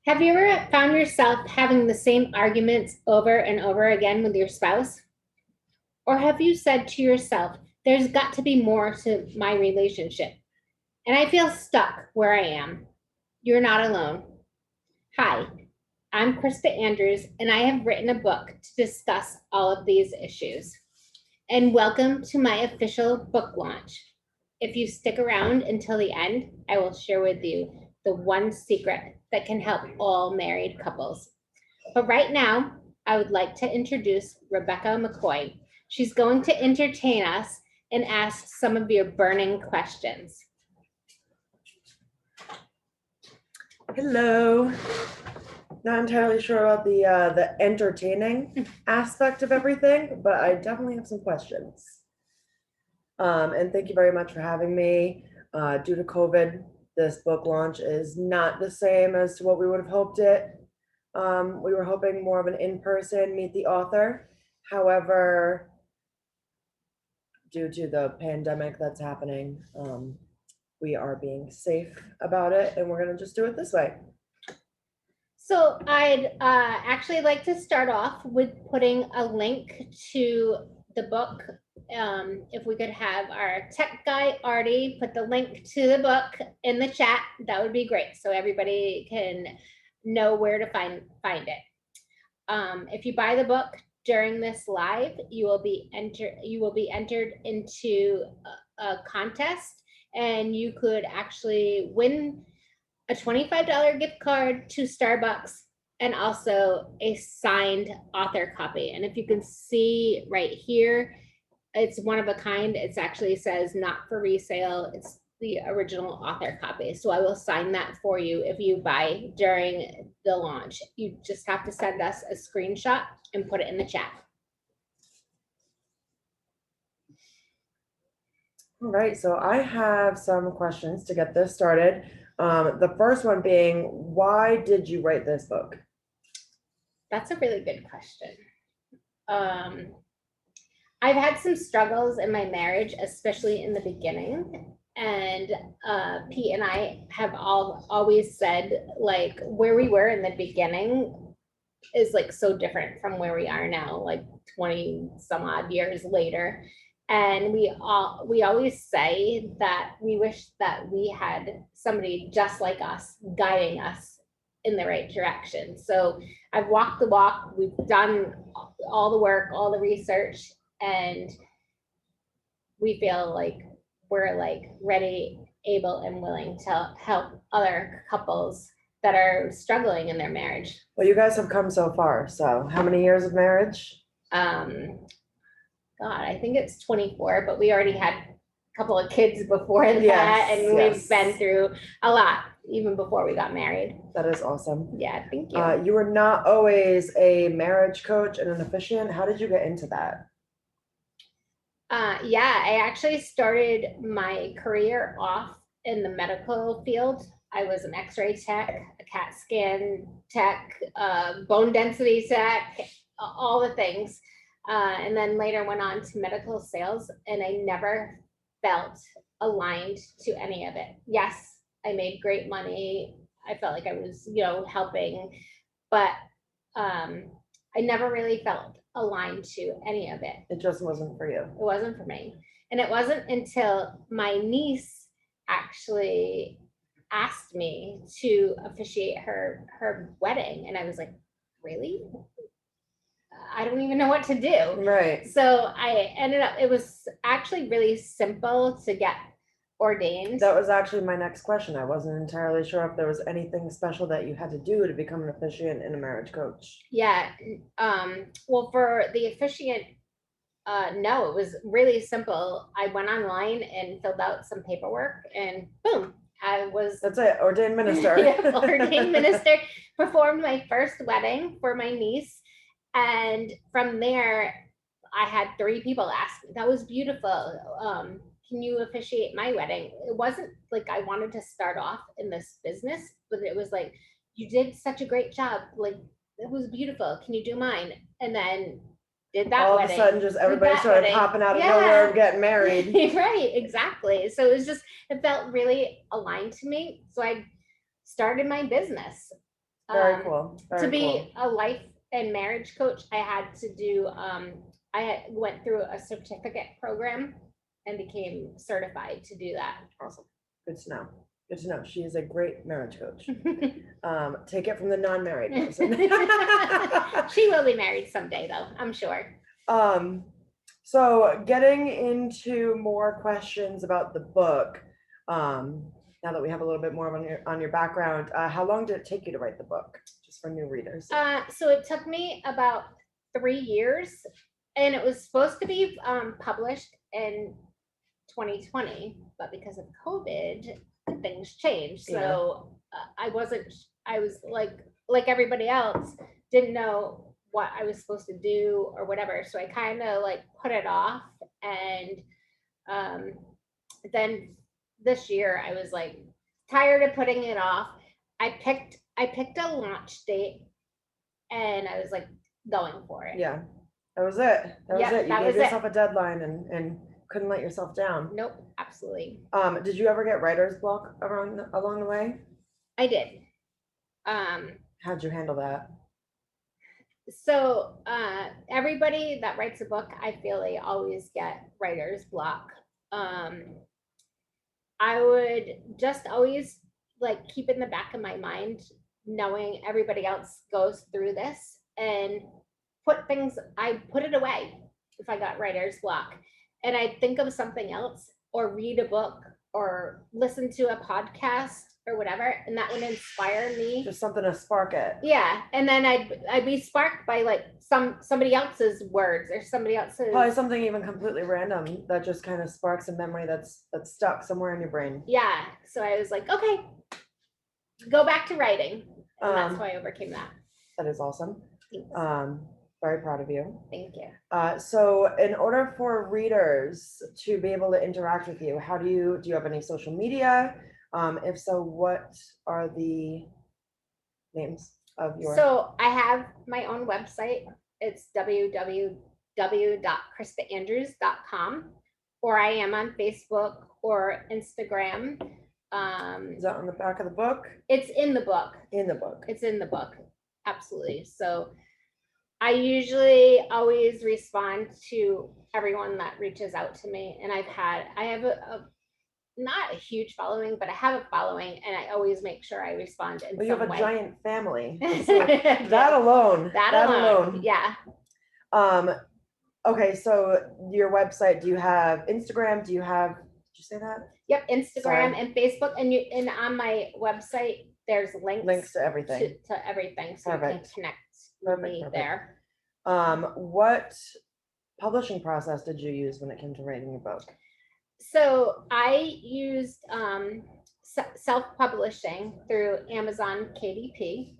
Have you ever found yourself having the same arguments over and over again with your spouse? Or have you said to yourself, there's got to be more to my relationship, and I feel stuck where I am? You're not alone. Hi, I'm Christa Andrews, and I have written a book to discuss all of these issues. And welcome to my official book launch. If you stick around until the end, I will share with you the one secret that can help all married couples. But right now, I would like to introduce Rebecca McCoy. She's going to entertain us and ask some of your burning questions. Hello. Not entirely sure about the entertaining aspect of everything, but I definitely have some questions. And thank you very much for having me. Due to COVID, this book launch is not the same as to what we would have hoped it. We were hoping more of an in-person meet the author. However, due to the pandemic that's happening, we are being safe about it, and we're gonna just do it this way. So I'd actually like to start off with putting a link to the book. If we could have our tech guy, Artie, put the link to the book in the chat, that would be great. So everybody can know where to find it. If you buy the book during this live, you will be entered into a contest, and you could actually win a $25 gift card to Starbucks and also a signed author copy. And if you can see right here, it's one of a kind. It actually says not for resale. It's the original author copy. So I will sign that for you if you buy during the launch. You just have to send us a screenshot and put it in the chat. All right, so I have some questions to get this started. The first one being, why did you write this book? That's a really good question. I've had some struggles in my marriage, especially in the beginning. And Pete and I have always said, like, where we were in the beginning is like so different from where we are now, like 20 some odd years later. And we always say that we wish that we had somebody just like us guiding us in the right direction. So I've walked the walk, we've done all the work, all the research, and we feel like we're like ready, able, and willing to help other couples that are struggling in their marriage. Well, you guys have come so far. So how many years of marriage? God, I think it's 24, but we already had a couple of kids before that, Yes, and we've been through a lot even before we got married. That is awesome. Yeah, thank you. You were not always a marriage coach and an officiant. How did you get into that? Yeah, I actually started my career off in the medical field. I was an x-ray tech, a CAT scan tech, bone density tech, all the things. And then later went on to medical sales, and I never felt aligned to any of it. Yes, I made great money. I felt like I was, helping, but I never really felt aligned to any of it. It just wasn't for you. It wasn't for me. And it wasn't until my niece actually asked me to officiate her wedding. And I was like, really? I don't even know what to do. Right. So I ended up, it was actually really simple to get ordained. That was actually my next question. I wasn't entirely sure if there was anything special that you had to do to become an officiant and a marriage coach. Yeah. Well, for the officiant, no, it was really simple. I went online and filled out some paperwork, and boom, That's it, ordained minister. Yeah, ordained minister, performed my first wedding for my niece. And from there, I had 3 people ask me, that was beautiful. Can you officiate my wedding? It wasn't like I wanted to start off in this business, but it was like, you did such a great job. Like, it was beautiful. Can you do mine? And then did that all wedding. Of a sudden, just everybody started popping out of nowhere and getting married. Right, exactly. So it was just, it felt really aligned to me. So I started my business. Very cool. To Very be cool. a life and marriage coach, I had to do, went through a certificate program and became certified to do that. Awesome. Good to know. Good to know. She is a great marriage coach. Take it from the non-married person. She will be married someday, though, I'm sure. So getting into more questions about the book, now that we have a little bit more on your background, how long did it take you to write the book, just for new readers? So it took me about 3 years, and it was supposed to be published in 2020, but because of COVID, things changed. So I was like everybody else, didn't know what I was supposed to do or whatever. So I kind of like put it off. And then this year I was like tired of putting it off. I picked a launch date, and I was like going for it. Yeah, that was it. That was Yep, it. You that gave was it. yourself a deadline and couldn't let yourself down. Nope, absolutely. Did you ever get writer's block along the way? I did. How'd you handle that? So everybody that writes a book, I feel they always get writer's block. I would just always like keep in the back of my mind, knowing everybody else goes through this, and I put it away if I got writer's block. And I'd think of something else or read a book or listen to a podcast or whatever, and that would inspire me. Just something to spark it. Yeah, and then I'd be sparked by like somebody else's words or somebody else's. Probably something even completely random that just kind of sparks a memory that's stuck somewhere in your brain. Yeah, so I was like, okay, go back to writing, and that's how I overcame that. That is awesome. Thanks. Very proud of you. Thank you. So in order for readers to be able to interact with you, do you have any social media? If so, what are the names of your? So I have my own website. It's www.christaandrews.com, or I am on Facebook or Instagram. Is that on the back of the book? It's in the book. In the book. It's in the book. Absolutely. So I usually always respond to everyone that reaches out to me, and I have a not a huge following, but I have a following, and I always make sure I respond in Well, some you have a way. giant family. So that alone. Yeah. Okay, so your website, do you have Instagram? Did you say that? Yep, Instagram and Facebook, and on my website there's links to everything. To everything, so Perfect. you can connect with me there. What publishing process did you use when it came to writing your book? So I used self-publishing through Amazon KDP.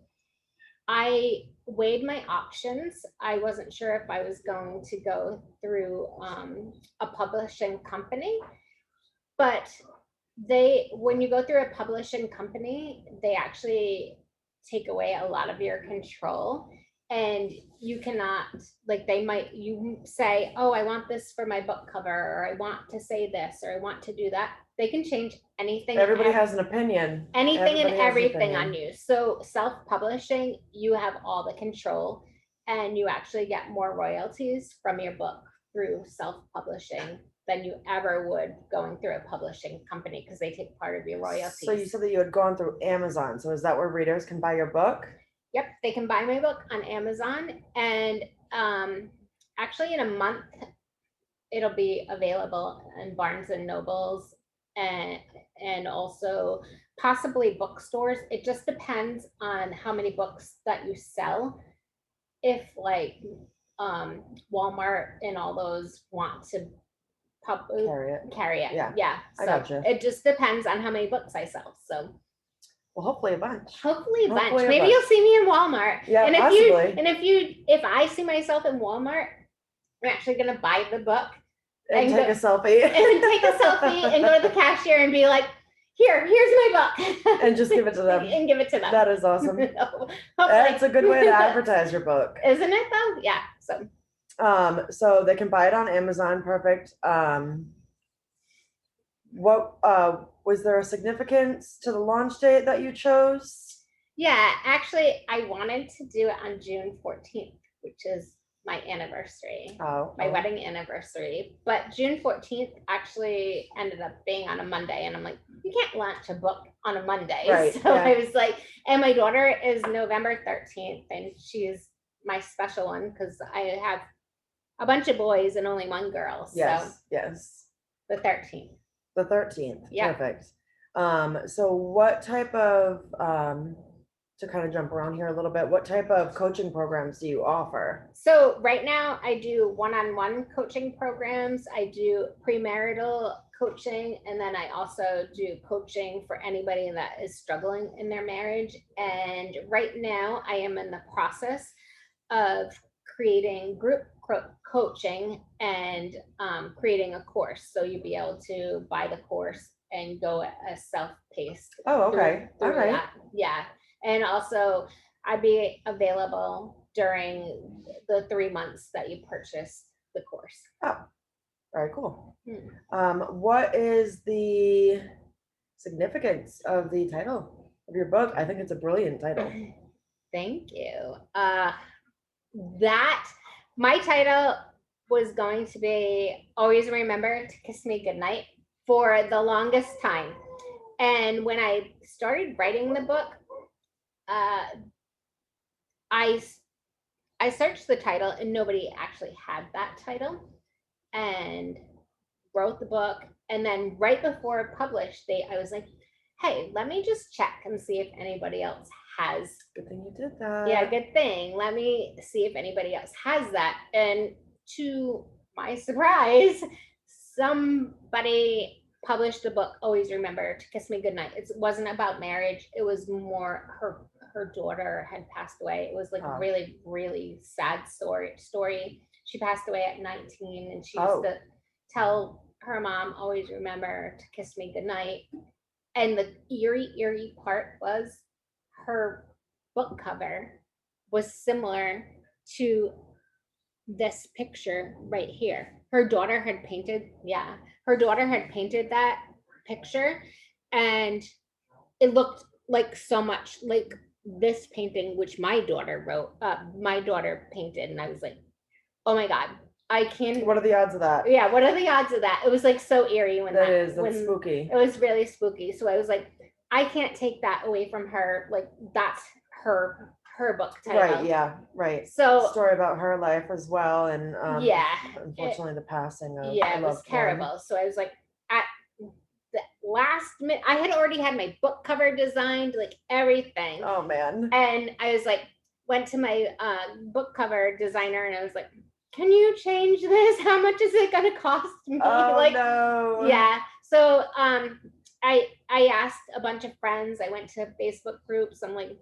I weighed my options. I wasn't sure if I was going to go through a publishing company, but when you go through a publishing company, they actually take away a lot of your control. And you cannot, like, you say, oh, I want this for my book cover, or I want to say this, or I want to do that. They can change anything. Everybody has an opinion. Anything and everything on you. So self-publishing, you have all the control, and you actually get more royalties from your book through self-publishing than you ever would going through a publishing company, because they take part of your royalties. So you said that you had gone through Amazon. So is that where readers can buy your book? Yep, they can buy my book on Amazon, and actually in a month it'll be available in Barnes and Nobles and also possibly bookstores. It just depends on how many books that you sell. If like Walmart and all those want to carry it. Yeah. So I gotcha. it just depends on how many books I sell. So well, hopefully a bunch. Maybe you'll see me in Walmart. Yeah, and possibly. If I see myself in Walmart, I'm actually gonna buy the book and take a selfie. And go to the cashier and be like, here's my book. And just give it to them. And give it to them. That is awesome. That's a good way to advertise your book. Isn't it though? Yeah. So they can buy it on Amazon. Perfect. What was there a significance to the launch date that you chose? Yeah, actually, I wanted to do it on June 14th, which is my anniversary, Oh, my wedding anniversary. But June 14th actually ended up being on a Monday. And I'm like, you can't launch a book on a Monday. Right, So yeah. I was like, and my daughter is November 13th, and she's my special one because I have a bunch of boys and only one girl. So Yes. the 13th. The 13th. Yeah. Perfect. So what type of, to kind of jump around here a little bit, what type of coaching programs do you offer? So right now I do one-on-one coaching programs. I do premarital coaching, and then I also do coaching for anybody that is struggling in their marriage. And right now I am in the process of creating group coaching and creating a course. So you'll be able to buy the course and go at a self-paced. Oh, okay. All right. That. Yeah. And also I'd be available during the 3 months that you purchase the course. Oh, very cool. What is the significance of the title of your book? I think it's a brilliant title. Thank you. That my title was going to be Always Remember to Kiss Me Goodnight for the longest time. And when I started writing the book, uh, I I searched the title and nobody actually had that title, and wrote the book. And then right before publish date, I was like, hey, let me just check and see if anybody else has. Good thing you did that. Yeah, good thing. Let me see if anybody else has that. And to my surprise, somebody published a book, Always Remember to Kiss Me Goodnight. It wasn't about marriage. It was more her daughter had passed away. It was like Oh. really, really sad story. She passed away at 19, and she used Oh. to tell her mom, always remember to kiss me goodnight. And the eerie part was her book cover was similar to this picture right here. Her daughter had painted, that picture, and it looked like so much like this painting, which my daughter painted. And I was like, oh my God, I can't. What are the odds of that? Yeah, what are the odds of that? It was like so eerie when That's when spooky. It was really spooky. So I was like, I can't take that away from her. Like that's her book title. Right, yeah, right. So story about her life as well, and yeah, unfortunately the passing of it was terrible. One. So I was like, at the last minute, I had already had my book cover designed, like everything. Oh man. And I was like, went to my book cover designer and I was like, can you change this? How much is it going to cost me? Oh like, no. Yeah. So I asked a bunch of friends. I went to Facebook groups. I'm like,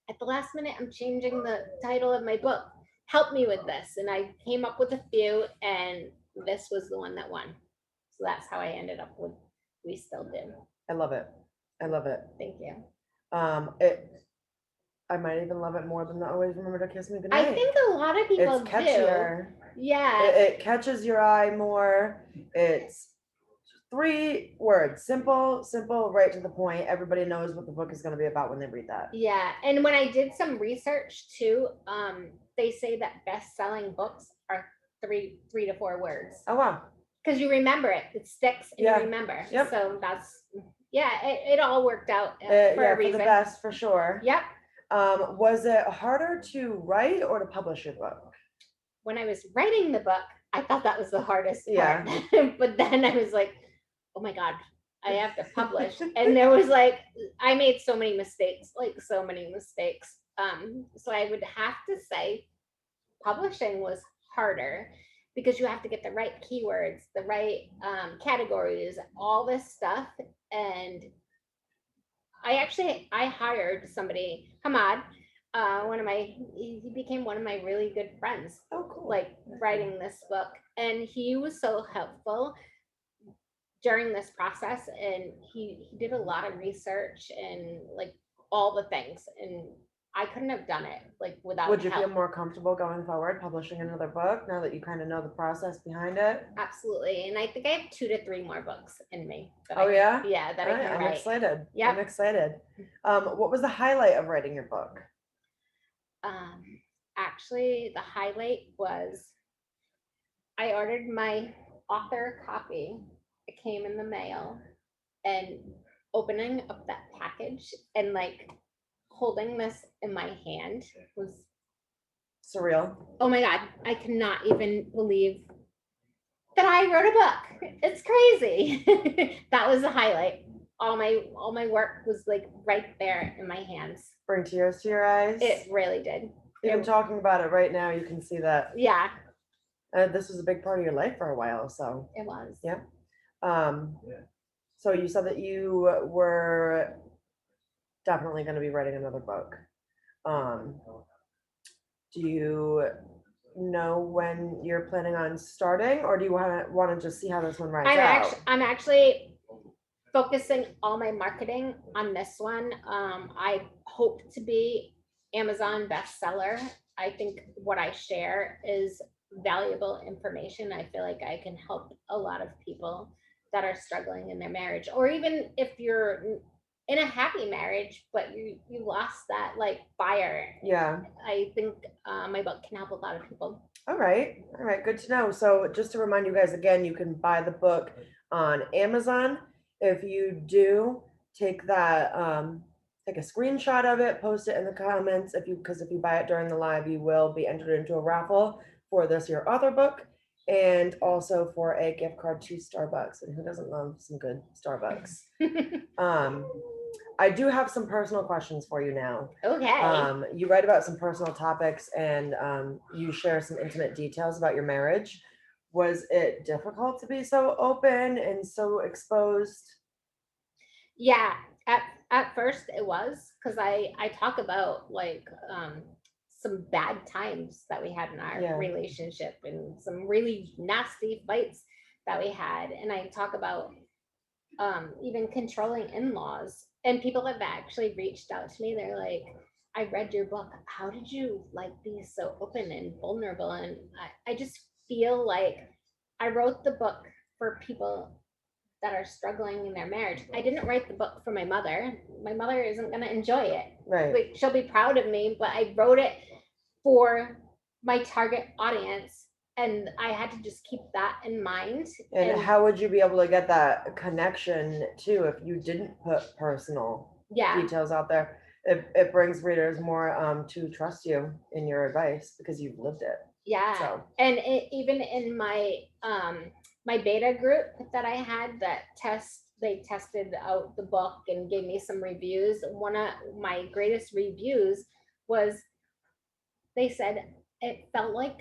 at the last minute, I'm changing the title of my book. Help me with this. And I came up with a few, and this was the one that won. So that's how I ended up with We Still Do. I love it. I love it. Thank you. I might even love it more than the Always Remember to Kiss Me Goodnight. I think a lot of people it's catchier. Do. Yeah. It catches your eye more. It's 3 words, simple, right to the point. Everybody knows what the book is going to be about when they read that. Yeah, and when I did some research too, they say that best-selling books are 3 to 4 words. Oh wow! Because you remember it, it sticks, and you remember. Yep. So that's it all worked out for a reason. For the best, for sure. Yep. Was it harder to write or to publish your book? When I was writing the book, I thought that was the hardest part. Yeah. But then I was like, oh my God, I have to publish. And there was like, I made so many mistakes. So I would have to say publishing was harder because you have to get the right keywords, the right categories, all this stuff. And I hired somebody, Hamad, he became one of my really good friends. Oh, cool. Like writing this book. And he was so helpful during this process, and he did a lot of research and like all the things, and I couldn't have done it like without Would you feel help. more comfortable going forward, publishing another book now that you kind of know the process behind it? Absolutely. And I think I have 2 to 3 more books in me that Oh, yeah? yeah, that All I right, can I'm write. excited. I'm Yep. excited. What was the highlight of writing your book? Um, Actually, the highlight was I ordered my author copy. It came in the mail, and opening up that package and like holding this in my hand was, Surreal. oh my God, I cannot even believe that I wrote a book. It's crazy. That was the highlight. All my work was like right there in my hands. Bring tears to your eyes. It really did. Even It- talking about it right now, you can see that yeah, this was a big part of your life for a while. So, it was. yeah. So you said that you were definitely going to be writing another book. Do you know when you're planning on starting, or do you want to just see how this one rides out? I'm actually focusing all my marketing on this one. I hope to be Amazon bestseller. I think what I share is valuable information. I feel like I can help a lot of people that are struggling in their marriage, or even if you're in a happy marriage, but you lost that like fire. Yeah. I think my book can help a lot of people. All right. Good to know. So just to remind you guys again, you can buy the book on Amazon. If you do, take that, take a screenshot of it, post it in the comments. Because if you buy it during the live, you will be entered into a raffle for this your author book, and also for a gift card to Starbucks. And who doesn't love some good Starbucks? I do have some personal questions for you now. Okay. You write about some personal topics, and you share some intimate details about your marriage. Was it difficult to be so open and so exposed? Yeah, at first it was because I talk about like some bad times that we had in our Yeah. relationship and some really nasty fights that we had, and I talk about even controlling in-laws, and people have actually reached out to me. They're like, I read your book, how did you like be so open and vulnerable? And I just feel like I wrote the book for people that are struggling in their marriage. I didn't write the book for my mother. My mother isn't going to enjoy it. Right. Like, she'll be proud of me, but I wrote it for my target audience, and I had to just keep that in mind. And how would you be able to get that connection too if you didn't put personal yeah, details out there? It brings readers more to trust you in your advice because you've lived it. yeah. So. And even in my my beta group that I had that they tested out the book and gave me some reviews. One of my greatest reviews was, they said, it felt like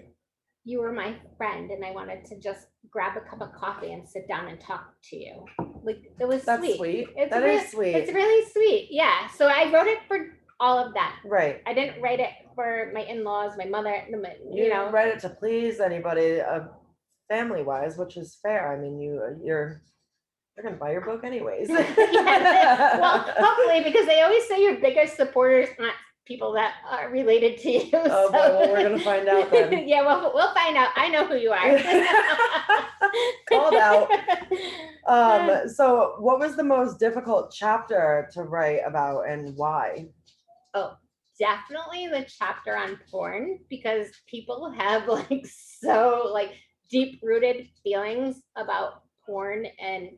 you were my friend and I wanted to just grab a cup of coffee and sit down and talk to you. Like, it was That's sweet. sweet. It's That really, is sweet. It's really sweet. Yeah. So I wrote it for all of that. Right. I didn't write it for my in-laws, my mother, You know, write it to please anybody, family wise, which is fair. I mean, you're gonna buy your book anyways. Yeah. Well, hopefully, because they always say your biggest supporters aren't people that are related to you. Oh, boy, well, we're gonna find out then. Yeah, well, we'll find out. I know who you are. Called out. So what was the most difficult chapter to write about and why? Oh, definitely the chapter on porn, because people have like so like deep rooted feelings about porn and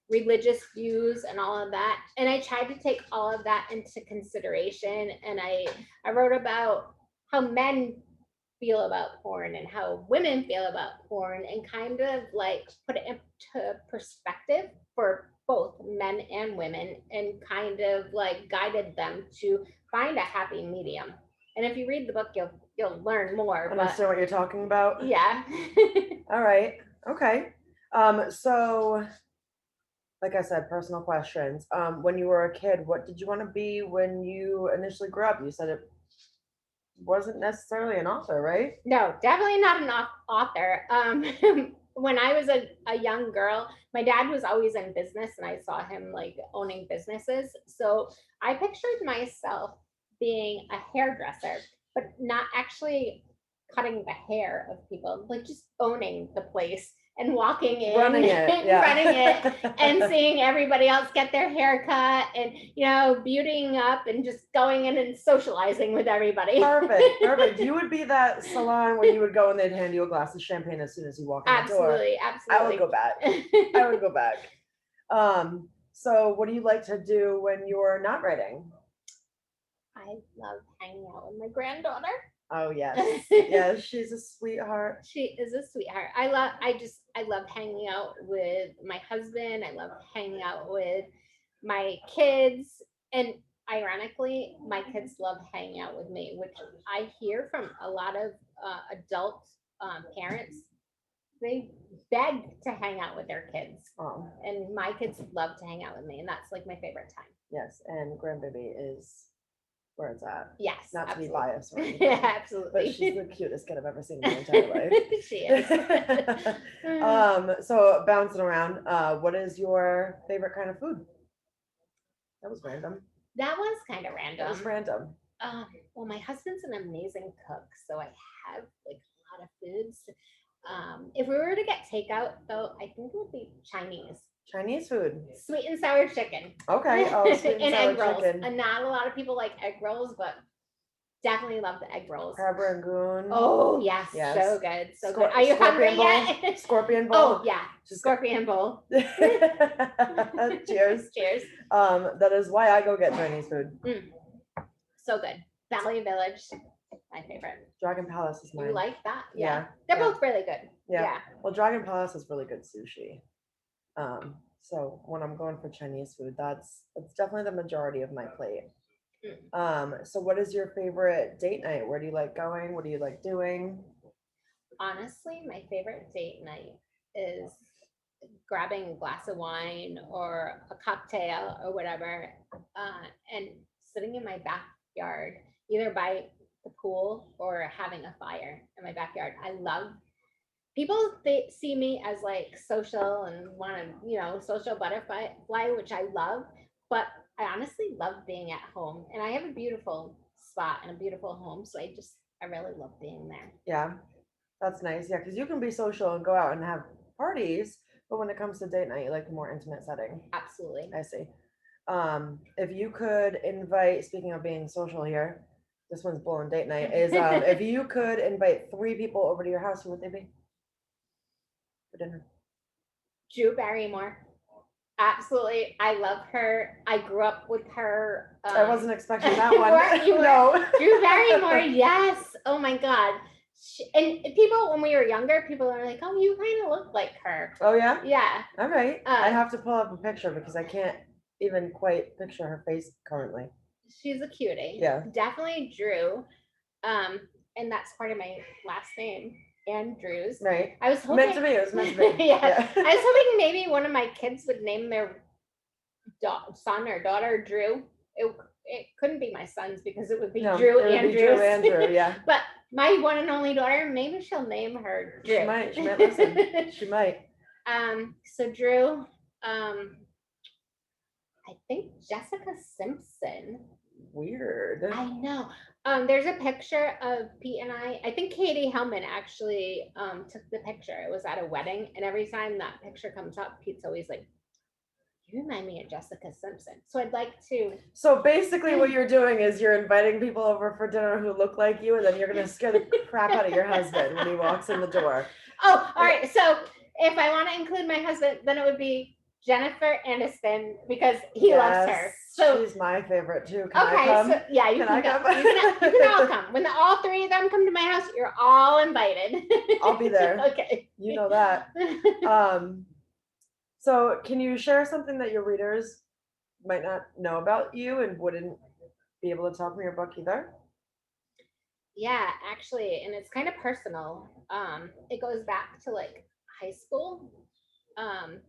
religious views and all of that. And I tried to take all of that into consideration. And I wrote about how men feel about porn and how women feel about porn, and kind of like put it into perspective for both men and women, and kind of like guided them to find a happy medium. And if you read the book, you'll learn more. Understand what you're talking about? Yeah. All right. Okay. So like I said, personal questions. When you were a kid, what did you want to be when you initially grew up? You said it wasn't necessarily an author, right? No, definitely not an author. When I was a young girl, my dad was always in business and I saw him like owning businesses. So I pictured myself being a hairdresser, but not actually cutting the hair of people, like just owning the place and walking in, Running it, and yeah. running it, and seeing everybody else get their hair cut, and beautying up, and just going in and socializing with everybody. Perfect. You would be that salon where you would go and they'd hand you a glass of champagne as soon as you walk in the door. Absolutely. I would go back. I would go back. So what do you like to do when you're not writing? I love hanging out with my granddaughter. Oh yes. Yes, she's a sweetheart. She is a sweetheart. I love hanging out with my husband. I love hanging out with my kids. And ironically, my kids love hanging out with me, which I hear from a lot of adult parents. They beg to hang out with their kids. Oh, And my kids love to hang out with me. And that's like my favorite time. yes, and grandbaby is where it's at. Yes. Not absolutely. to be biased or anything, Yeah, but absolutely. she's the cutest kid I've ever seen in my entire life. She is. So bouncing around, what is your favorite kind of food? That was random. That was kind of That was random. random. Well, my husband's an amazing cook, so I have like a lot of foods. If we were to get takeout, though, I think it would be Chinese, Chinese food. sweet and sour chicken. Okay. Oh, sweet and sour egg rolls. chicken. And not a lot of people like egg rolls, but definitely love the egg rolls. Crab rangoon. Oh yes, Yes. so good, so Scor- good. Are you hungry scorpion yet? Scorpion bowl. Oh yeah, Just- scorpion bowl. Cheers. Cheers. That is why I go get Chinese food. So good. Valley Village, my favorite. Dragon Palace is mine. You like that? Yeah. They're Yeah. both really good. Yeah. Well, Dragon Palace is really good sushi. So when I'm going for Chinese food, it's definitely the majority of my plate. So what is your favorite date night? Where do you like going? What do you like doing? Honestly, my favorite date night is grabbing a glass of wine or a cocktail or whatever, and sitting in my backyard, either by the pool or having a fire in my backyard. I love people. They see me as like social and want to, social butterfly, which I love. But I honestly love being at home, and I have a beautiful spot and a beautiful home. So I really love being there. Yeah, that's nice. Yeah, because you can be social and go out and have parties, but when it comes to date night, you like a more intimate setting. Absolutely. I see. If you could invite, speaking of being social here, this one's blowing date night, is if you could invite 3 people over to your house, who would they be for dinner? Drew Barrymore. Absolutely. I love her. I grew up with her. I wasn't expecting that one. You were? No. Drew Barrymore, yes. Oh my God. And people, when we were younger, people are like, oh, you kind of look like her. Oh yeah? Yeah. All right. I have to pull up a picture because I can't even quite picture her face currently. She's a cutie. Yeah. Definitely Drew. And that's part of my last name. Andrews. Right. I was hoping Meant to be. It was meant to be. yeah. I was hoping maybe one of my kids would name their son or daughter Drew. It couldn't be my son's because it would be Drew it would Andrews. be Drew Andrew, yeah. But my one and only daughter, maybe she'll name her Drew. She might listen. She might. So Drew, I think Jessica Simpson. Weird. I know. There's a picture of Pete and I think Katie Hellman actually took the picture. It was at a wedding, and every time that picture comes up, Pete's always like, you remind me of Jessica Simpson. So I'd like to. So basically what you're doing is you're inviting people over for dinner who look like you, and then you're going to scare the crap out of your husband when he walks in the door. Oh, all right. So if I want to include my husband, then it would be Jennifer Aniston because he loves her. So she's my favorite too. Can I come? So, yeah, you can come. You can all come. When all 3 of them come to my house, you're all invited. I'll be there. Okay. You know that. So can you share something that your readers might not know about you and wouldn't be able to tell from your book either? Yeah, actually, and it's kind of personal. It goes back to like high school.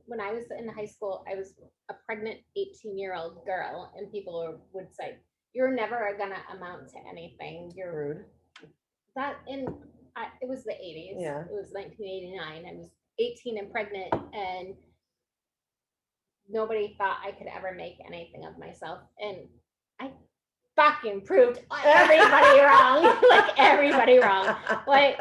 When I was in high school, I was a pregnant 18-year-old girl, and people would say, "You're never gonna amount to anything. You're Rude." It was the 80s. Yeah. It was 1989. I was 18 and pregnant, and nobody thought I could ever make anything of myself. And fucking proved everybody wrong. Like everybody wrong. Like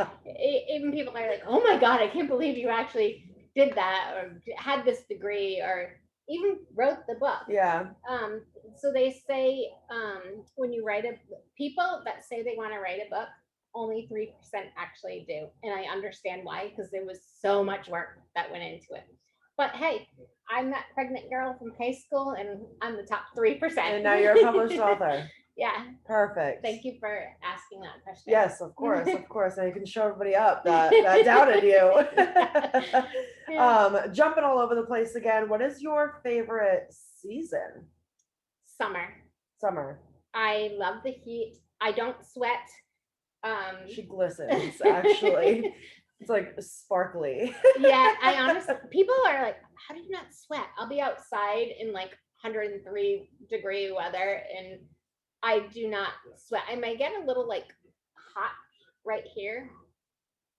even people are like, oh my God, I can't believe you actually did that or had this degree or even wrote the book. Yeah. So they say when you write people that say they want to write a book, only 3% actually do. And I understand why, because there was so much work that went into it. But hey, I'm that pregnant girl from high school and I'm the top 3%. And now you're a published author. Yeah. Perfect. Thank you for asking that question. Yes, of course, of course. And you can show everybody up that doubted you. Yeah. Jumping all over the place again. What is your favorite season? Summer. Summer. I love the heat. I don't sweat. She glistens, actually. It's like sparkly. Yeah, I honestly, people are like, how do you not sweat? I'll be outside in like 103-degree weather and I do not sweat. I might get a little like hot right here.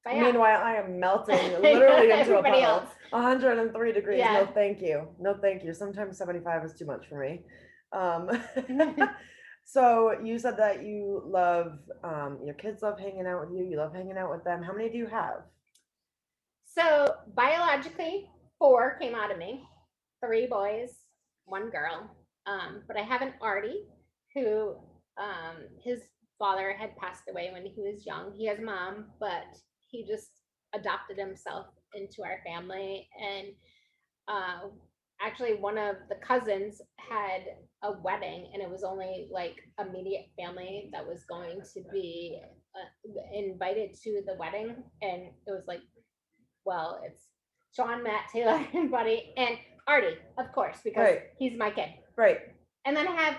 But yeah. Meanwhile, I am melting literally into a Everybody puddle. else. 103 degrees. Yeah. No, thank you. No, thank you. Sometimes 75 is too much for me. So you said that you love, your kids love hanging out with you. You love hanging out with them. How many do you have? So biologically, 4 came out of me, 3 boys, 1 girl. But I have an Artie who his father had passed away when he was young. He has a mom, but he just adopted himself into our family. And actually, one of the cousins had a wedding, and it was only like immediate family that was going to be invited to the wedding. And it was like, well, it's Sean, Matt, Taylor, and Buddy, and Artie, of course, because Right. he's my kid. Right. And then I have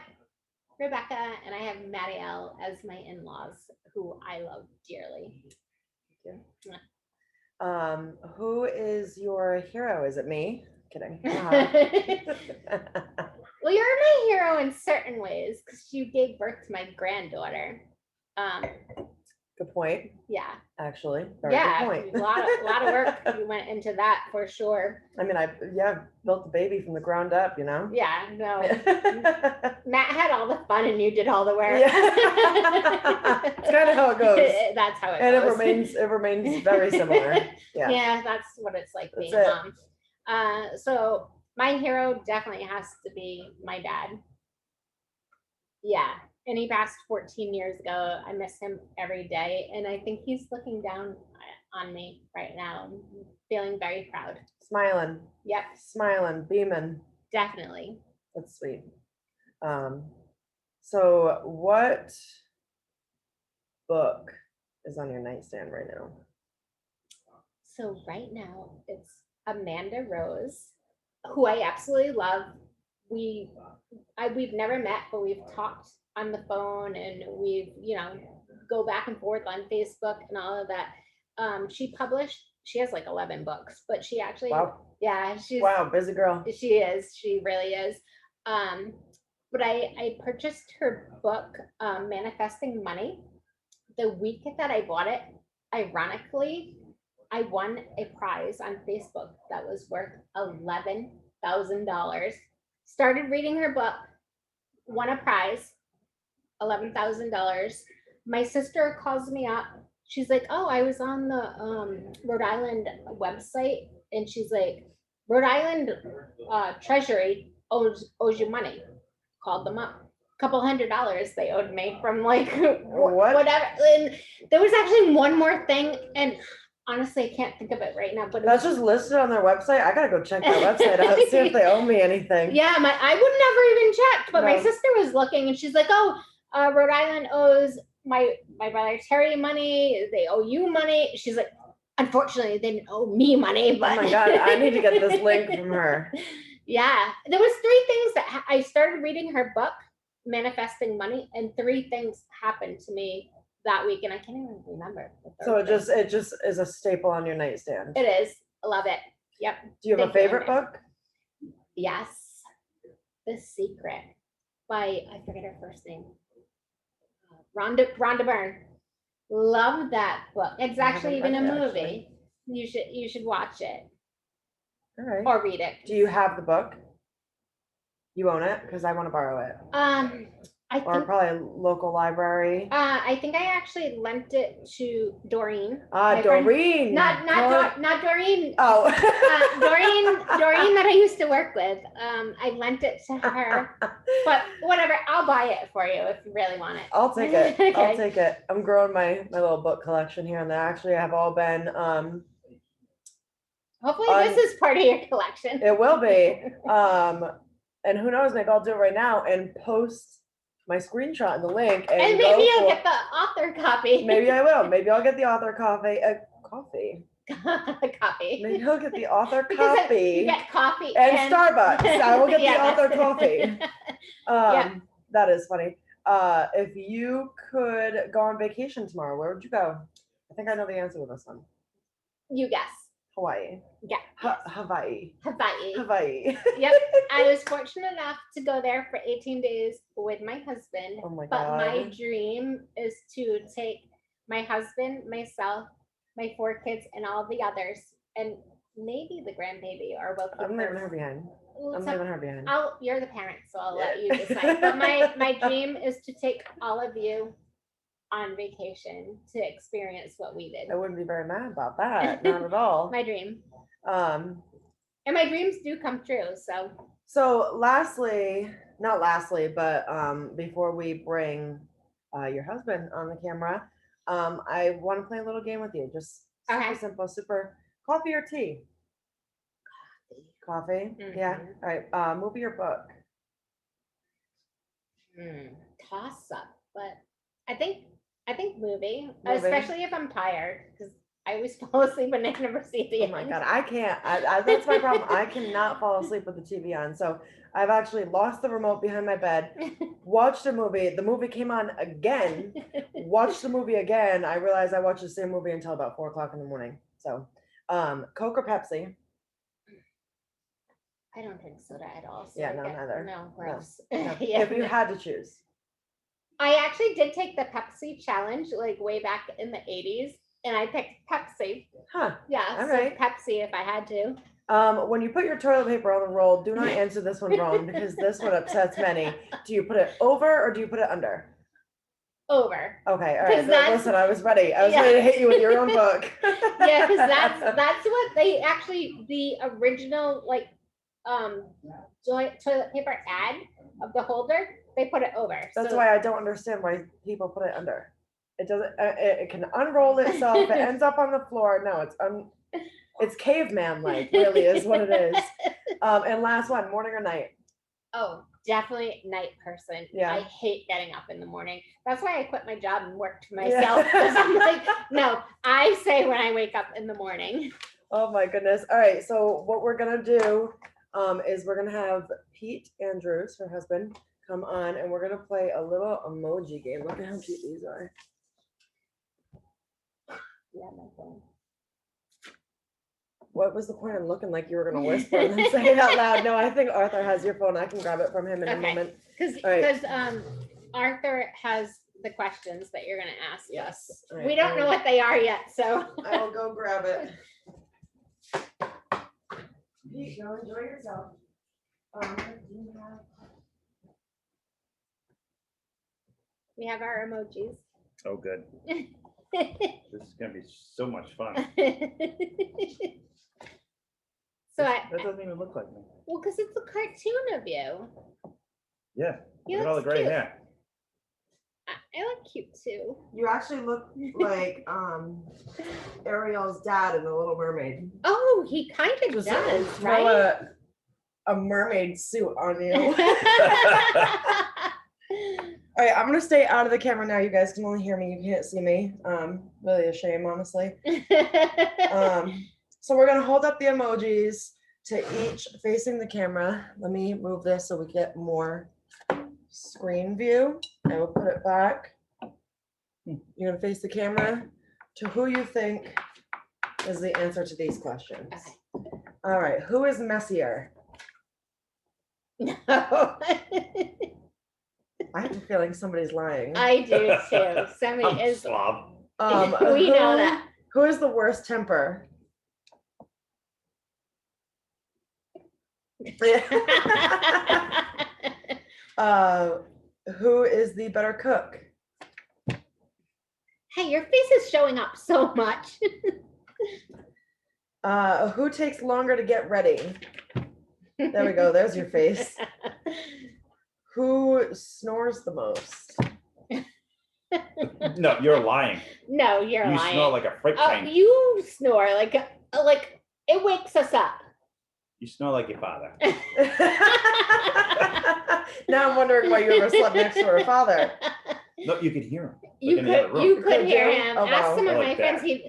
Rebecca and I have Marielle as my in-laws, who I love dearly. Who is your hero? Is it me? Kidding. Well, you're my hero in certain ways because you gave birth to my granddaughter. Good point. Yeah. Actually, very Yeah, good point. a lot of work you went into that for sure. I mean, I built the baby from the ground up, you know. Yeah, no. Matt had all the fun and you did all the work. Yeah. It's kind of how it goes. That's how it And goes. it remains very similar. Yeah. Yeah, that's what it's like being That's a mom. So my hero definitely has to be my dad. Yeah. And he passed 14 years ago. I miss him every day. And I think he's looking down on me right now. I'm feeling very proud. Smiling. Yep. Smiling, beaming. Definitely. That's sweet. So what book is on your nightstand right now? So right now it's Amanda Rose, who I absolutely love. We've never met, but we've talked on the phone and we've, go back and forth on Facebook and all of that. She has like 11 books, but she actually, Wow. Yeah, she's busy girl. She really is. But I purchased her book, Manifesting Money. The week that I bought it, ironically, I won a prize on Facebook that was worth $11,000. Started reading her book, won a prize, $11,000. My sister calls me up. She's like, "Oh, I was on the Rhode Island website," and she's like, "Rhode Island Treasury owes you money." Called them up. Couple $100 they owed me from like whatever. And there was actually one more thing, and honestly, I can't think of it right now. But that's just listed on their website. I gotta go check their website out, see if they owe me anything. Yeah, I would never even checked, but my sister was looking, and she's like, "Oh, Rhode Island owes my brother Terry money. They owe you money." She's like, "Unfortunately, they didn't owe me money." But oh my God, I need to get this link from her. Yeah, there was 3 things that I started reading her book, Manifesting Money, and 3 things happened to me that week, and I can't even remember. So it just is a staple on your nightstand. It is. I love it. Yep. Do you have a favorite book? Yes, The Secret by, I forget her first name, Rhonda Byrne. Love that book. It's actually even a movie. You should watch it. All right. Or read it. Do you have the book? You own it? Because I want to borrow it. I or think probably a local library. I think I actually lent it to Doreen. my friend. Doreen. Not Doreen. Oh. Doreen that I used to work with. I lent it to her, but whatever. I'll buy it for you if you really want it. I'll take it. Okay. I'll take it. I'm growing my little book collection here, and they actually have all been. Hopefully, this is part of your collection. It will be. And who knows? Maybe I'll do it right now and post my screenshot and the link. And maybe you'll get the author copy. Maybe I will. Maybe I'll get the author coffee. Coffee. Coffee. Maybe I'll get the author Because coffee. you get coffee and Starbucks. I will get Yeah, the author that's- coffee. Yeah. That is funny. If you could go on vacation tomorrow, where would you go? I think I know the answer to this one. You guess. Hawaii. Yeah. Hawaii. Hawaii. Yep. I was fortunate enough to go there for 18 days with my husband. Oh my But God. my dream is to take my husband, myself, my 4 kids, and all the others, and maybe the grandbaby, or we'll keep I'm leaving her. her behind. Well, I'm so- leaving her behind. You're the parent, so I'll let you Yeah. decide. But my dream is to take all of you on vacation to experience what we did. I wouldn't be very mad about that. Not at all. My dream. Um, And my dreams do come true. So lastly, not lastly, but before we bring your husband on the camera, I want to play a little game with you. Just super Okay. simple, super coffee or tea? Coffee. Yeah. Mhm. All right. Movie or book? Toss up, but I think movie, Movie. especially if I'm tired, because I always fall asleep and I never see the Oh end. my God, I can't. That's my problem. I cannot fall asleep with the TV on. So I've actually lost the remote behind my bed, watched a movie. The movie came on again, watched the movie again. I realized I watched the same movie until about 4 o'clock in the morning. So, Coke or Pepsi? I don't drink soda at all. So Yeah, no, neither. No, gross. No. Yeah, If you no. had to choose. I actually did take the Pepsi challenge like way back in the 80s, and I picked Pepsi. Huh. Yeah, All so right. Pepsi if I had to. When you put your toilet paper on the roll, do not answer this one wrong because this one upsets many. Do you put it over or do you put it under? Over. Okay, all 'Cause right. that's- Listen, I was ready. I was Yeah. ready to hit you with your own book. Yeah, because that's what they actually, the original like toilet paper ad of the holder, they put it over. That's So- why I don't understand why people put it under. It doesn't. It can unroll itself. It ends up on the floor. No, it's caveman like. Really, is what it is. And last one, morning or night? Oh, definitely night person. Yeah. I hate getting up in the morning. That's why I quit my job and worked for myself. Yeah. 'Cause I'm like, no, I say when I wake up in the morning. Oh my goodness. All right. So what we're gonna do is we're gonna have Pete Andrews, her husband, come on, and we're gonna play a little emoji game. Look at how cute these are. Yeah, my phone. What was the point of looking like you were gonna whisper and then say it out loud? No, I think Arthur has your phone. I can grab it from him in a Okay. moment. Because All right. Arthur has the questions that you're gonna ask Yes. us. All right, We don't know what they are yet, so. I will go grab it. Pete, go enjoy yourself. Do you have- We have our emojis. Oh, good. This is gonna be so much fun. So That doesn't even look like me. well, because it's a cartoon of you. Yeah, You look at all the look gray cute. hair. I look cute too. You actually look like Ariel's dad in The Little Mermaid. Oh, he kind of Just does, throw right? a mermaid suit on you. All right, I'm gonna stay out of the camera now. You guys can only hear me. You can't see me. Really a shame, honestly. So we're gonna hold up the emojis to each facing the camera. Let me move this so we get more screen view. I will put it back. You're gonna face the camera to who you think is the answer to these questions. Okay. All right, who is messier? No. I have a feeling somebody's lying. I do too. Somebody I'm is. slob. We know that. Who is the worst temper? Who is the better cook? Hey, your face is showing up so much. Who takes longer to get ready? There we go. There's your face. Who snores the most? No, you're lying. No, you're You lying. snore like a freight Oh, train. you snore like it wakes us up. You snore like your father. Now I'm wondering why you ever slept next to her father. No, you could hear him. You in the other could room. you could Could hear you? him. Oh, Ask wow. some of I my like friends. that.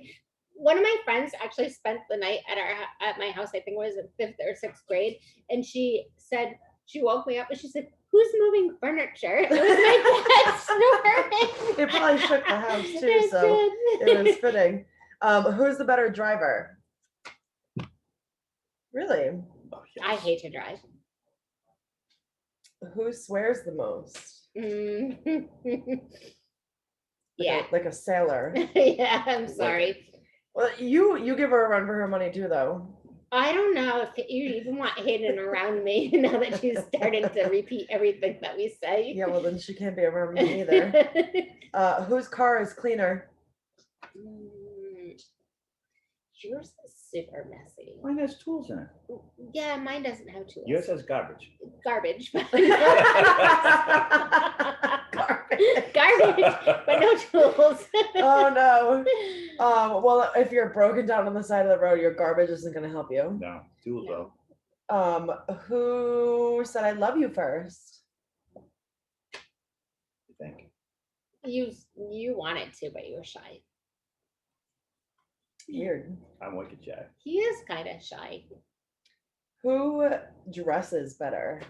One of my friends actually spent the night at my house. I think it was in 5th or 6th grade, and she said she woke me up and she said, "Who's moving furniture?" It was my dad snoring. It probably shook the house too, It so did. it was fitting. Who's the better driver? Really? Oh, yes. I hate to drive. Who swears the most? Mm. Like Yeah. like a sailor. Yeah, I'm sorry. Well, you give her a run for her money too, though. I don't know if you even want Hayden around me now that she's starting to repeat everything that we say. Yeah, well then she can't be around me either. Whose car is cleaner? Yours is super messy. Mine has tools in it. Yeah, mine doesn't have tools. Yours has garbage. Garbage. Garbage. Garbage, but no tools. Oh no. Well, if you're broken down on the side of the road, your garbage isn't gonna help you. No, tools though. Who said I love you first? I think. You wanted to, but you were shy. Weird. I'm wicked shy. He is kind of shy. Who dresses better?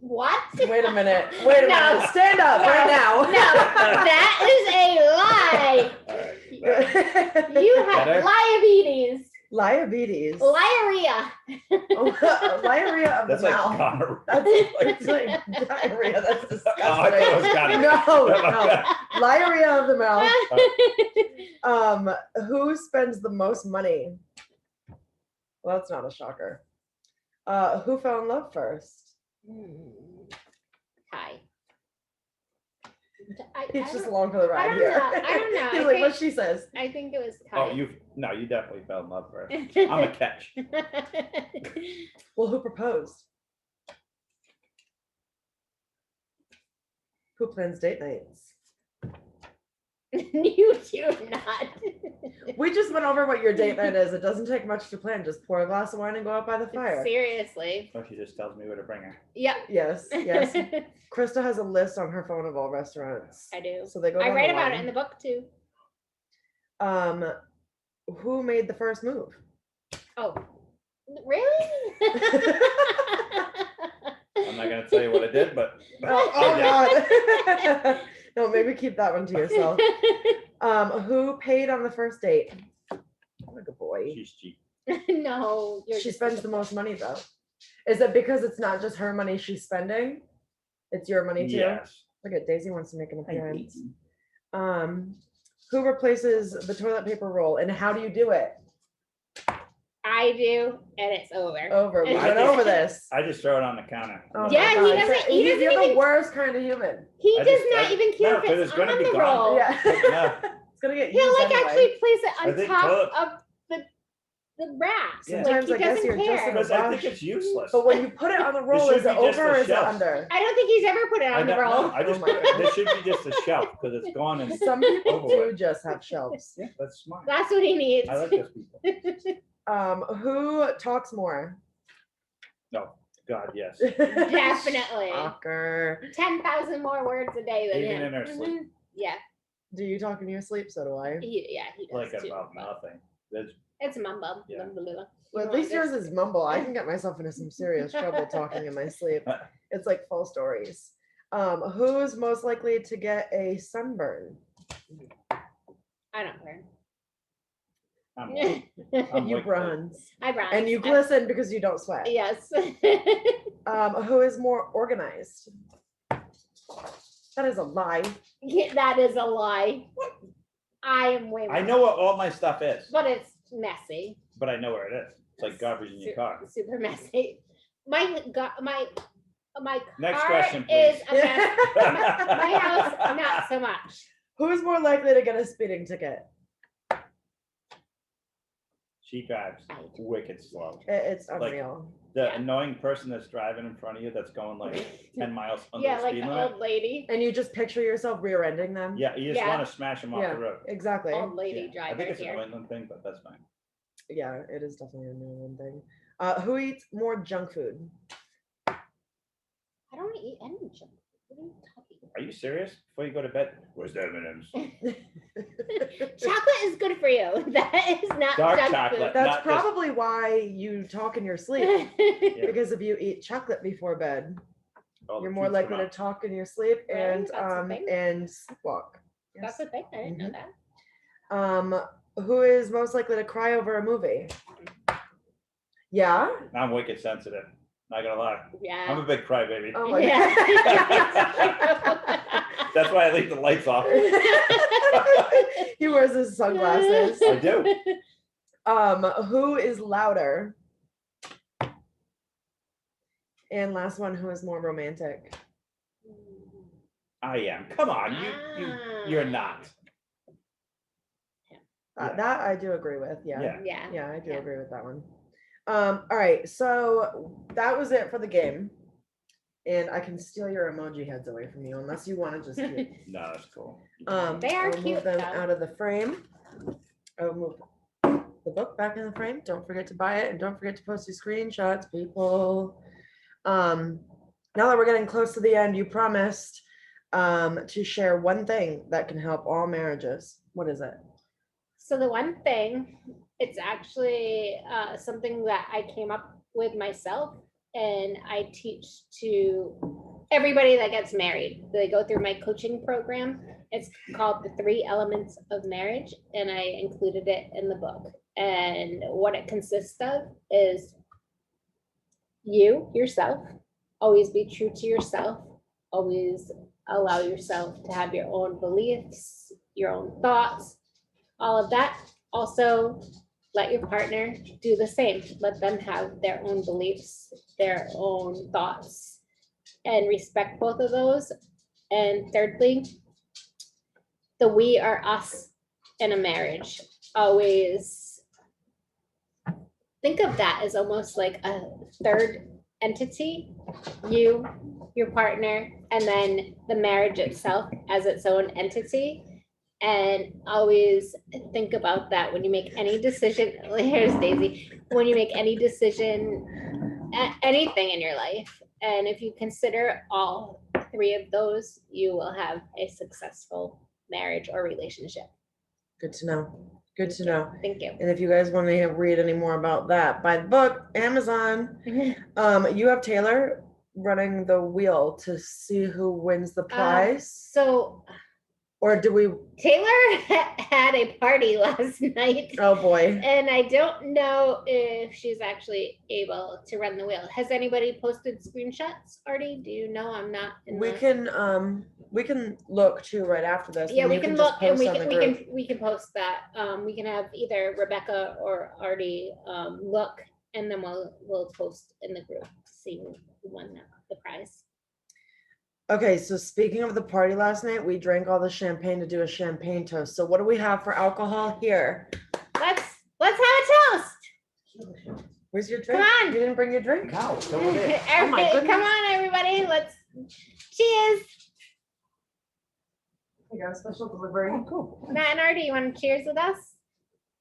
What? Wait a minute. Wait a No. minute. Stand up right now. No, that is a lie. All right. You have Better? diabetes. Diabetes. Liarrhea. Diarrhea of That's the like mouth. gonorrhea. That's like diarrhea. That's Oh, I thought it was disgusting. gonorrhea. No. Diarrhea of the mouth. Who spends the most money? Well, that's not a shocker. Who fell in love first? Hi. He's just along for the ride don't here. know. I don't know. He's I like, think- what she says. I think it was Oh, Kai. you definitely fell in love first. I'm a catch. Well, who proposed? Who plans date nights? You do not. We just went over what your date night is. It doesn't take much to plan. Just pour a glass of wine and go out by the fire. Seriously. Oh, she just tells me where to bring her. Yep. Yes, yes. Krista has a list on her phone of all restaurants. I do. So they go I down write the about it line. in the book too. Who made the first move? Oh, really? I'm not gonna tell you what I did, but Oh God. No, maybe keep that one to yourself. Who paid on the first date? What a good boy. she's cheap. No, you're She just spends the most money though. Is it because it's not just her money she's spending? It's your money too? Yes. Look at Daisy wants to make an I hate appearance. you. Who replaces the toilet paper roll and how do you do it? I do, and it's over. Over. We I went just- over this. I just throw it on the counter. Oh my Yeah, he God. doesn't- he You're doesn't the even- worst kind of human. He I does just- not I- even care no, if 'cause it's it's gonna on be the gone. roll. Yeah. No. It's gonna get He'll used like anyway. actually place it I on think top toilet- of the racks. Yeah. Like, Sometimes he I guess doesn't you're just care. in a Because I think rush. it's useless. But when you put it on the roll, should is it be just over a or is it shelf. under? I don't think he's ever put it I on the don't roll. know. I just Oh my God. there should be just a shelf because it's gone and Some people Over do with. just have shelves. yeah, that's smart. That's what he needs. I like those people. Who talks more? No, God, yes. Definitely. Shocker. 10,000 more words a day than Even him. in her sleep. Mhm. Yeah, Do you talk in your sleep? So do I. he does Like too. about nothing. There's It's mumbo. Yeah. Well, at least yours is mumble. I can get myself into some serious trouble talking in my sleep. It's like full stories. Who's most likely to get a sunburn? I don't care. I'm You like- bronze. I bronze. And you glisten because you don't sweat. Yes. Who is more organized? That is a lie. Yeah, that is a lie. I am way more. I know what all my stuff is, But it's messy. but I know where it is. It's like garbage in your car. Super messy. My My Next car question, is please. a mess. My house, not so much. Who's more likely to get a speeding ticket? She drives wicked slow. It's Like, unreal. The Yeah. annoying person that's driving in front of you that's going like 10 miles under Yeah, the like speed the limit. old lady. And you just picture yourself rear-ending them. Yeah, you just Yeah. want to smash them off Yeah, the road. exactly. Old lady Yeah. I driver think it's a here. New England thing, but that's fine. Yeah, it is definitely a New England thing. Who eats more junk food? I don't eat any junk. What are you talking about? Are you serious? Before you go to bed, where's the M&M's? Chocolate is good for you. That is not Dark junk chocolate. That's Not just- probably why you talk in your sleep. food. Because if you eat chocolate before bed, all the you're more tooths likely come to out. talk in your sleep Really? and That's a thing? sleepwalk. That's Yes. a thing. I didn't know Mhm. that. Who is most likely to cry over a movie? Yeah. I'm wicked sensitive. Not gonna lie. I'm Yeah. a big crybaby. Oh my Yeah. That's why I leave the lights off. He wears his sunglasses. I do. Who is louder? And last one, who is more romantic? I am. Come on, you're not. Yeah. That I do agree with. Yeah. Yeah. Yeah, I do Yeah. agree with that one. All right, so that was it for the game. And I can steal your emoji heads away from you unless you want to just keep. No, that's cool. They are I'll move cute, them though. out of the frame. I'll move the book back in the frame. Don't forget to buy it and don't forget to post your screenshots, people. Now that we're getting close to the end, you promised to share one thing that can help all marriages. What is it? So the one thing, it's actually something that I came up with myself, and I teach to everybody that gets married. They go through my coaching program. It's called The 3 Elements of Marriage, and I included it in the book. And what it consists of is yourself, always be true to yourself, always allow yourself to have your own beliefs, your own thoughts, all of that. Also, let your partner do the same. Let them have their own beliefs, their own thoughts, and respect both of those. And thirdly, the we are us in a marriage. Always think of that as almost like a third entity, you, your partner, and then the marriage itself as its own entity. And always think about that when you make any decision. Here's Daisy. When you make any decision, anything in your life, and if you consider all 3 of those, you will have a successful marriage or relationship. Good to know. Good to know. Thank you. And if you guys want to read any more about that, buy the book, Amazon. You have Taylor running the wheel to see who wins the prize, So or do we? Taylor had a party last night. Oh boy. And I don't know if she's actually able to run the wheel. Has anybody posted screenshots already? Do you know? I'm not in We the. we can look too right after this. Yeah, and we you can just look and post on the group. we can post that. We can have either Rebecca or Artie look, and then we'll post in the group, see who won the prize. Okay, so speaking of the party last night, we drank all the champagne to do a champagne toast. So what do we have for alcohol here? Let's have a toast. Where's your drink? Come on. You didn't bring your drink? No, it's over there. Everybody, goodness. come on, everybody. Let's cheers. We got a special delivery. Cool. Matt and Artie, you want to cheers with us?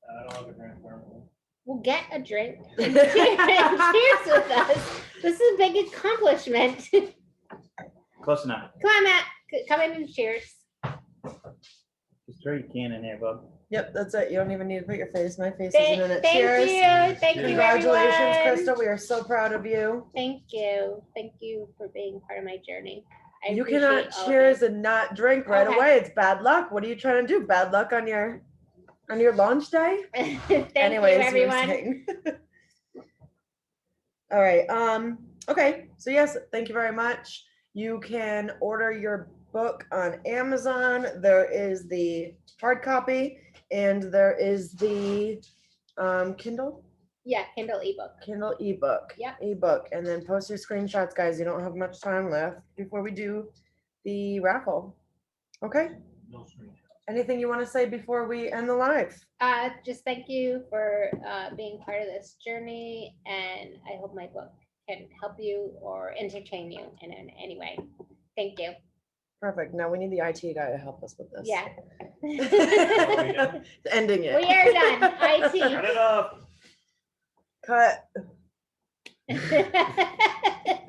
I don't have a drink currently. We'll get a drink and cheers with us. This is a big accomplishment. Close enough. Come on, Matt. Come in and cheers. Just throw your can in there, bub. Yep, that's it. You don't even need to put your face. My face Thank, isn't in it. thank Cheers. you. Thank you, Congratulations, everyone. Krista. We are so proud of you. Thank you. Thank you for being part of my journey. I You appreciate cannot all of cheers it. and not drink right Okay. away. It's bad luck. What are you trying to do? Bad luck on your launch day? Thank Anyways, you, you were everyone. saying. All right. Okay. So yes, thank you very much. You can order your book on Amazon. There is the hard copy and there is the Kindle. Yeah, Kindle ebook. Kindle ebook. Yep. Ebook, and then post your screenshots, guys. You don't have much time left before we do the raffle. Okay? No screen. Anything you want to say before we end the live? Just thank you for being part of this journey, and I hope my book can help you or entertain you in any way. Thank you. Perfect. Now we need the IT guy to help us with this. Yeah. Ending it. We are done. Cut it off. Cut. IT.